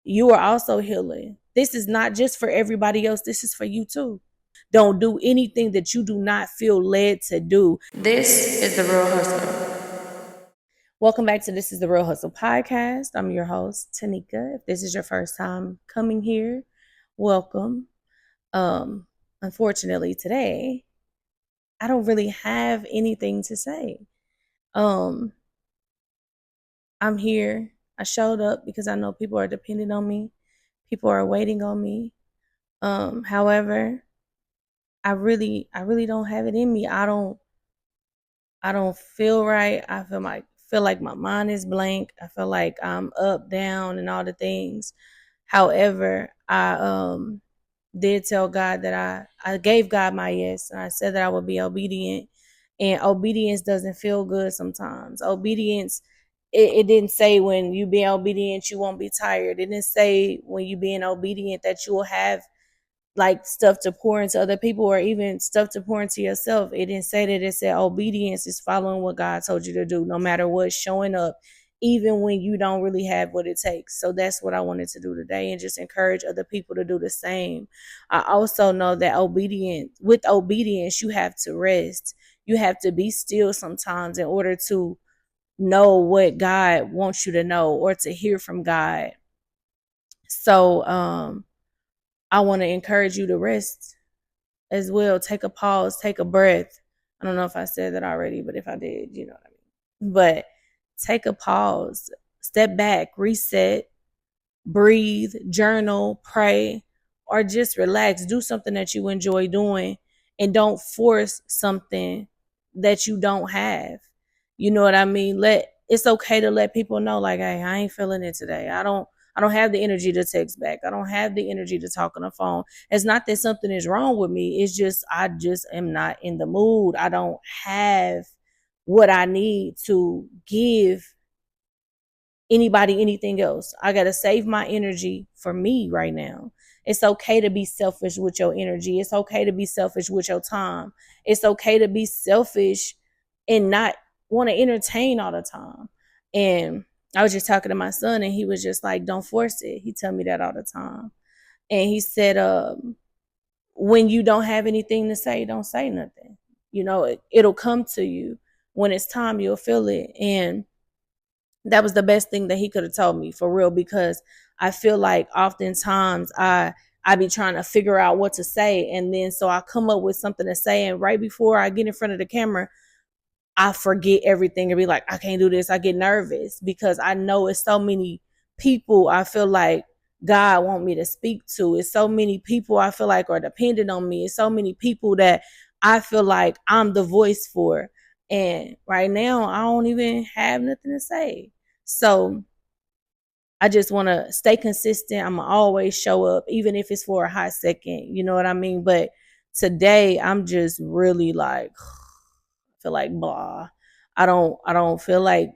You are also healing. This is not just for everybody else. This is for you too. Don't do anything that you do not feel led to do. This is the Real Hustle. Welcome back to This is the Real Hustle podcast. I'm your host, Tanika. If this is your first time coming here, welcome. Um, Unfortunately, today I don't really have anything to say. Um, I'm here. I showed up because I know people are depending on me. People are waiting on me. However, I really don't have it in me. I don't feel right. I feel like my mind is blank. I feel like I'm up, down, and all the things. However, I did tell God that I gave God my yes, and I said that I would be obedient. And obedience doesn't feel good sometimes. Obedience, it didn't say when you being obedient you won't be tired. It didn't say when you being obedient that you will have like stuff to pour into other people or even stuff to pour into yourself. It didn't say that. It said obedience is following what God told you to do, no matter what, showing up, even when you don't really have what it takes. So that's what I wanted to do today and just encourage other people to do the same. I also know that with obedience, you have to rest. You have to be still sometimes in order to know what God wants you to know or to hear from God. So I want to encourage you to rest as well. Take a pause, take a breath. I don't know if I said that already, but if I did, you know what I mean. But take a pause, step back, reset, breathe, journal, pray, or just relax. Do something that you enjoy doing and don't force something that you don't have. You know what I mean? It's okay to let people know, like, hey, I ain't feeling it today. I don't have the energy to text back. I don't have the energy to talk on the phone. It's not that something is wrong with me. It's just I just am not in the mood. I don't have what I need to give anybody anything else. I got to save my energy for me right now. It's okay to be selfish with your energy. It's okay to be selfish with your time. It's okay to be selfish and not want to entertain all the time. And I was just talking to my son and he was just like, don't force it. He tell me that all the time. And he said, when you don't have anything to say, don't say nothing. It'll come to you. When it's time, you'll feel it. And that was the best thing that he could have told me, for real, because I feel like oftentimes I be trying to figure out what to say, and then so I come up with something to say, and right before I get in front of the camera I forget everything and be like, I can't do this. I get nervous because I know it's so many people I feel like God want me to speak to. It's so many people I feel like are dependent on me. It's so many people that I feel like I'm the voice for. And right now I don't even have nothing to say. So I just want to stay consistent. I'm going to always show up, even if it's for a hot second. You know what I mean? But today I'm just really like, feel like blah. I don't feel like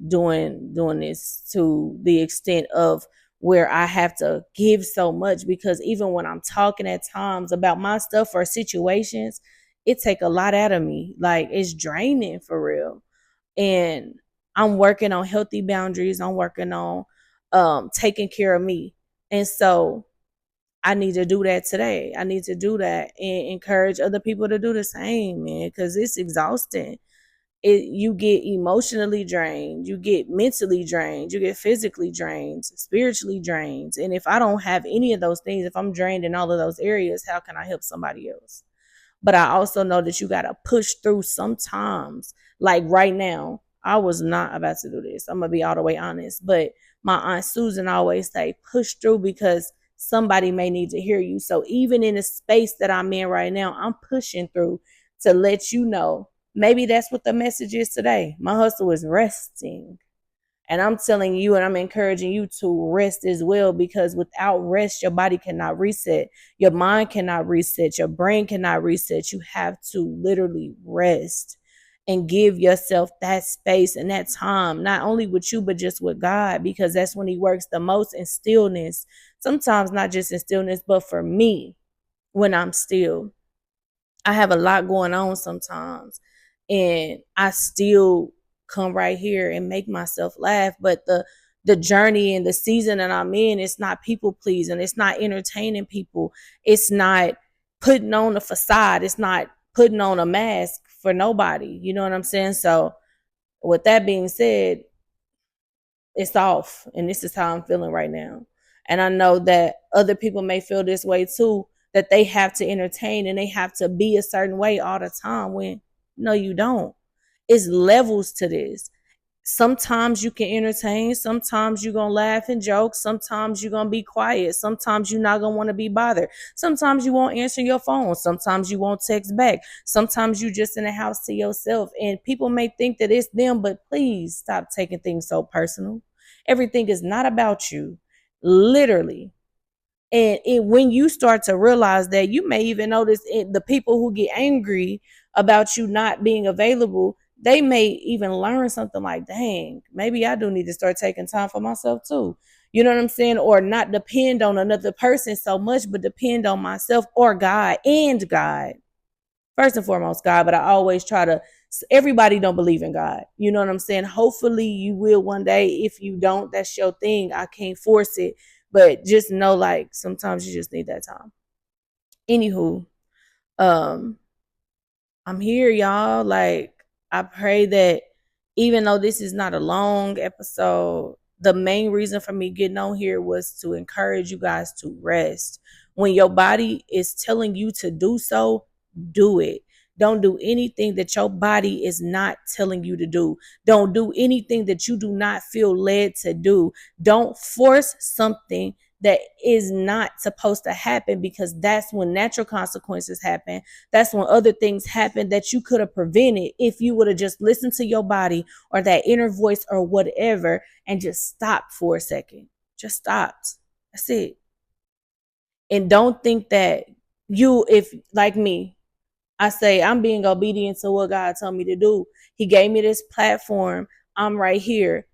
doing this to the extent of where I have to give so much, because even when I'm talking at times about my stuff or situations, it take a lot out of me. Like, it's draining for real. And I'm working on healthy boundaries. I'm working on taking care of me. And so I need to do that today. I need to do that and encourage other people to do the same, man, because it's exhausting. You get emotionally drained, you get mentally drained, you get physically drained, spiritually drained. And if I don't have any of those things, if I'm drained in all of those areas, how can I help somebody else? But I also know that you got to push through sometimes. Like right now, I was not about to do this. I'm going to be all the way honest. But my Aunt Susan always say, push through, because somebody may need to hear you. So even in the space that I'm in right now, I'm pushing through to let you know. Maybe that's what the message is today. My hustle is resting. And I'm telling you, and I'm encouraging you to rest as well, because without rest, your body cannot reset. Your mind cannot reset. Your brain cannot reset. You have to literally rest and give yourself that space and that time, not only with you, but just with God, because that's when He works the most in stillness. Sometimes not just in stillness, but for me, when I'm still, I have a lot going on sometimes, and I still come right here and make myself laugh. But the journey and the season that I'm in, it's not people pleasing, it's not entertaining people, it's not putting on a facade, it's not putting on a mask for nobody. You know what I'm saying? So with that being said, it's off, and this is how I'm feeling right now. And I know that other people may feel this way too, that they have to entertain and they have to be a certain way all the time, when no, you don't. It's levels to this. Sometimes you can entertain, sometimes you're gonna laugh and joke, sometimes you're gonna be quiet, sometimes you're not gonna want to be bothered, sometimes you won't answer your phone, sometimes you won't text back, sometimes you just in the house to yourself. And people may think that it's them, but please stop taking things so personal. Everything is not about you, literally. And when you start to realize that, you may even notice the people who get angry about you not being available, they may even learn something like, dang, maybe I do need to start taking time for myself too. You know what I'm saying? Or not depend on another person so much, but depend on myself or God. And God, first and foremost, God. But I always try to, everybody don't believe in God. You know what I'm saying? Hopefully you will one day. If you don't, that's your thing. I can't force it. But just know, like, sometimes you just need that time. Anywho, um, I'm here, y'all. Like, I pray that even though this is not a long episode, the main reason for me getting on here was to encourage you guys to rest. When your body is telling you to do so, do it. Don't do anything that your body is not telling you to do. Don't do anything that you do not feel led to do. Don't force something that is not supposed to happen, because that's when natural consequences happen. That's when other things happen that you could have prevented if you would have just listened to your body or that inner voice or whatever, and just stopped for a second. Just stopped. That's it. And don't think that if like me, I say I'm being obedient to what God told me to do. He gave me this platform. I'm right here.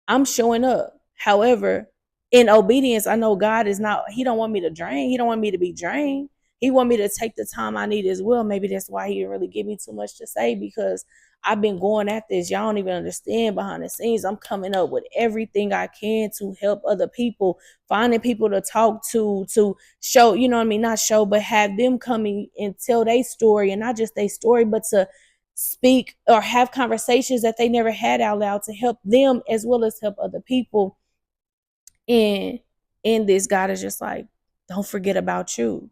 I'm showing up. However, in obedience, I know God is not, he don't want me to drain. He don't want me to be drained. He want me to take the time I need as well. Maybe that's why he didn't really give me too much to say, because I've been going at this. Y'all don't even understand behind the scenes. I'm coming up with everything I can to help other people, finding people to talk to show, you know what I mean? Not show, but have them coming and tell their story, and not just their story, but to speak or have conversations that they never had out loud, to help them as well as help other people. And in this, God is just like, don't forget about you.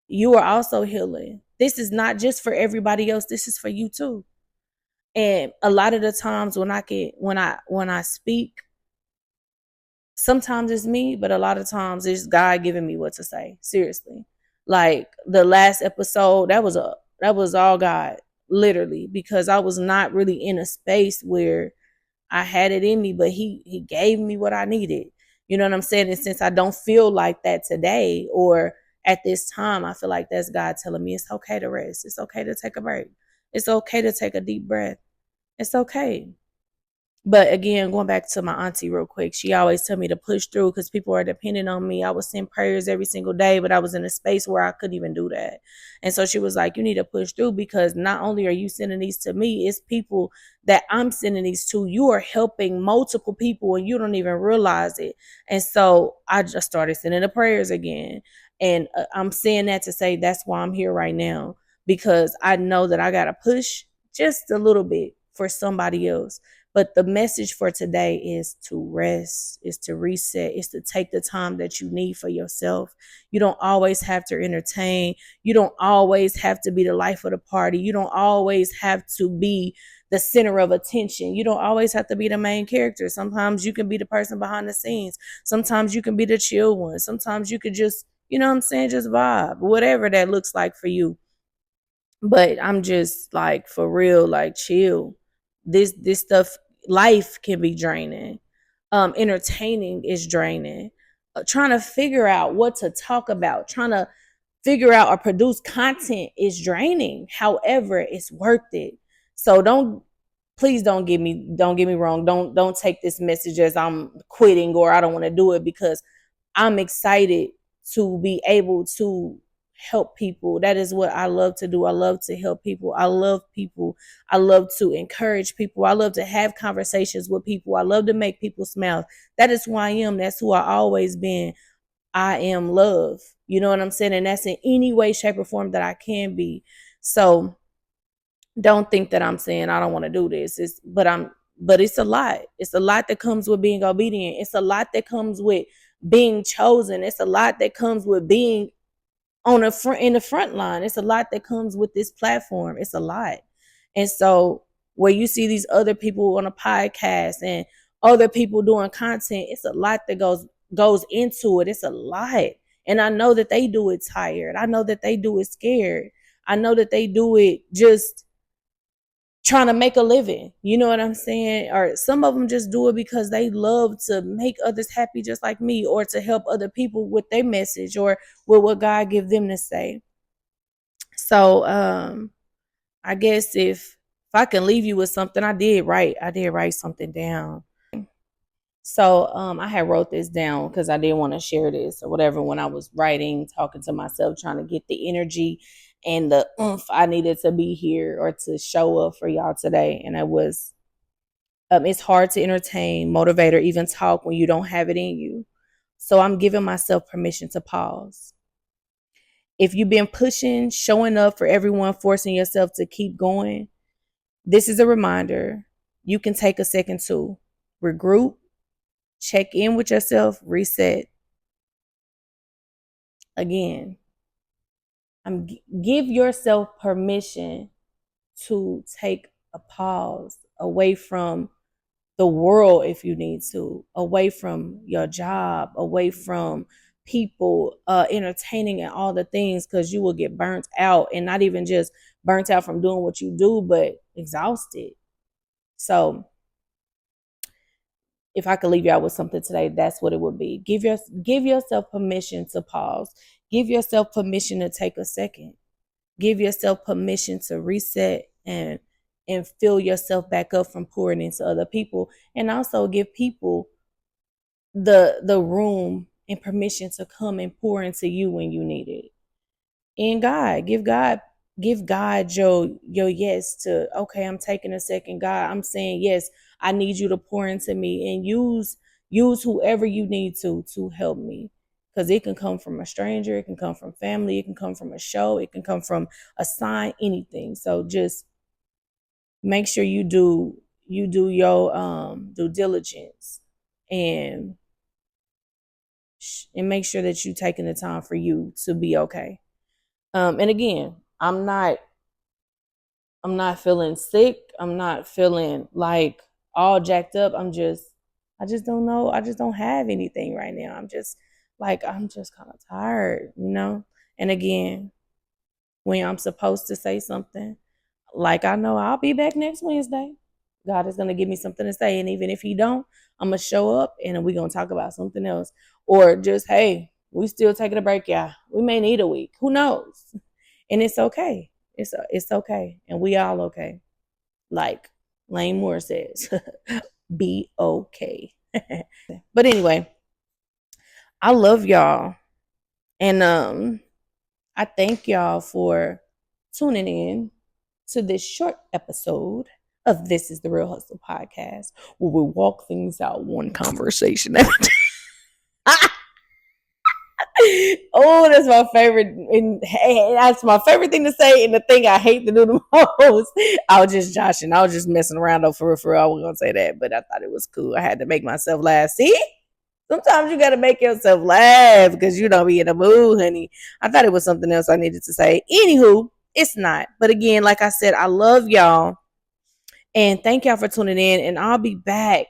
You are also healing. This is not just for everybody else. This is for you too. And a lot of the times when I speak, sometimes it's me, but a lot of times it's God giving me what to say. Seriously. Like the last episode, that was all God, literally, because I was not really in a space where I had it in me, but he gave me what I needed. You know what I'm saying? And since I don't feel like that today or at this time, I feel like that's God telling me it's okay to rest. It's okay to take a break. It's okay to take a deep breath. It's okay. But again, going back to my auntie real quick, she always tell me to push through because people are depending on me. I would send prayers every single day, but I was in a space where I couldn't even do that. And so she was like, you need to push through, because not only are you sending these to me, it's people that I'm sending these to. You are helping multiple people and you don't even realize it. And so I just started sending the prayers again. And I'm saying that to say that's why I'm here right now, because I know that I got to push just a little bit for somebody else. But the message for today is to rest, is to reset, is to take the time that you need for yourself. You don't always have to entertain. You don't always have to be the life of the party. You don't always have to be the center of attention. You don't always have to be the main character. Sometimes you can be the person behind the scenes. Sometimes you can be the chill one. Sometimes you could just, you know what I'm saying, just vibe, whatever that looks like for you. But I'm just like, for real, like, chill. This stuff, life can be draining. Entertaining is draining. Trying to figure out what to talk about, trying to figure out or produce content is draining. However, it's worth it. So please don't get me wrong. Don't take this message as I'm quitting or I don't want to do it, because I'm excited to be able to help people. That is what I love to do. I love to help people. I love people. I love to encourage people. I love to have conversations with people. I love to make people smile. That is who I am. That's who I always been. I am love. You know what I'm saying? And that's in any way, shape, or form that I can be. So don't think that I'm saying I don't want to do this. But it's a lot. It's a lot that comes with being obedient. It's a lot that comes with being chosen. It's a lot that comes with being on the front in the front line. It's a lot that comes with this platform. It's a lot. And so where you see these other people on a podcast and other people doing content, it's a lot that goes into it. It's a lot. And I know that they do it tired. I know that they do it scared. I know that they do it just trying to make a living. You know what I'm saying? Or some of them just do it because they love to make others happy just like me, or to help other people with their message or with what God give them to say. So I guess if I can leave you with something, I did write something down. So I had wrote this down because I didn't want to share this or whatever when I was writing, talking to myself, trying to get the energy and the oomph I needed to be here or to show up for y'all today. And it was, it's hard to entertain, motivate, or even talk when you don't have it in you. So I'm giving myself permission to pause. If you've been pushing, showing up for everyone, forcing yourself to keep going, this is a reminder. You can take a second to regroup, check in with yourself, reset. Again, give yourself permission to take a pause away from the world if you need to, away from your job, away from people, entertaining and all the things, because you will get burnt out, and not even just burnt out from doing what you do, but exhausted. So if I could leave y'all with something today, that's what it would be. Give yourself permission to pause. Give yourself permission to take a second. Give yourself permission to reset and fill yourself back up from pouring into other people, and also give people the room and permission to come and pour into you when you need it. And give God your yes to, okay, I'm taking a second. God, I'm saying yes, I need you to pour into me, and use whoever you need to help me. Because it can come from a stranger, it can come from family, it can come from a show, it can come from a sign, anything. So just make sure you do your due diligence, and make sure that you taking the time for you to be okay. And again, I'm not feeling sick. I'm not feeling like all jacked up. I just don't know. I just don't have anything right now. I'm just kind of tired, you know? And again, when I'm supposed to say something, like I know I'll be back next Wednesday. God is going to give me something to say. And even if he don't, I'm going to show up and we're going to talk about something else. Or just, hey, we still taking a break, yeah. We may need a week. Who knows? And it's okay. It's okay. And we all okay. Like Lane Moore says, be okay. But anyway, I love y'all. And I thank y'all for tuning in to this short episode of This is the Real Hustle podcast, where we walk things out one conversation at a time. Oh, that's my favorite. And that's my favorite thing to say, and the thing I hate to do the most. I was just joshing. I was just messing around though, for real. I wasn't gonna say that, but I thought it was cool. I had to make myself laugh. See? Sometimes you gotta make yourself laugh because you don't be in the mood, honey. I thought it was something else I needed to say. Anywho, it's not. But again, like I said, I love y'all. And thank y'all for tuning in. And I'll be back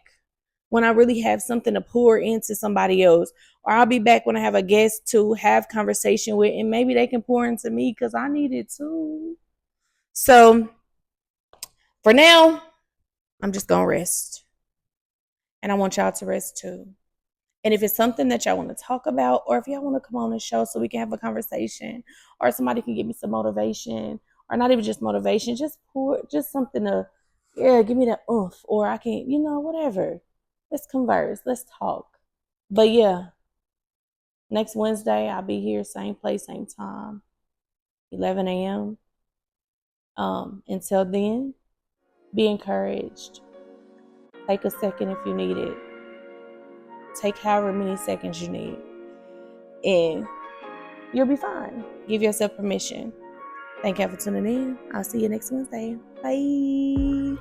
when I really have something to pour into somebody else. Or I'll be back when I have a guest to have conversation with, and maybe they can pour into me because I need it too. So for now, I'm just going to rest. And I want y'all to rest too. And if it's something that y'all want to talk about, or if y'all want to come on the show so we can have a conversation, or somebody can give me some motivation, or not even just motivation, just something to, yeah, give me that oomph, or I can, whatever. Let's converse. Let's talk. But yeah, next Wednesday, I'll be here, same place, same time. 11 a.m. Until then, be encouraged. Take a second if you need it. Take however many seconds you need. And you'll be fine. Give yourself permission. Thank you for tuning in. I'll see you next Wednesday. Bye.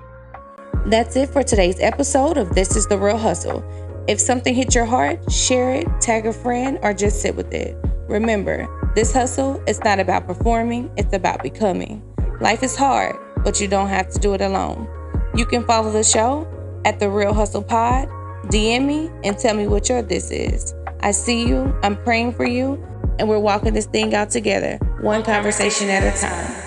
That's it for today's episode of This is the Real Hustle. If something hit your heart, share it, tag a friend, or just sit with it. Remember, this hustle is not about performing, it's about becoming. Life is hard, but you don't have to do it alone. You can follow the show at The Real Hustle Pod, DM me, and tell me what your this is. I see you, I'm praying for you, and we're walking this thing out together, one conversation at a time.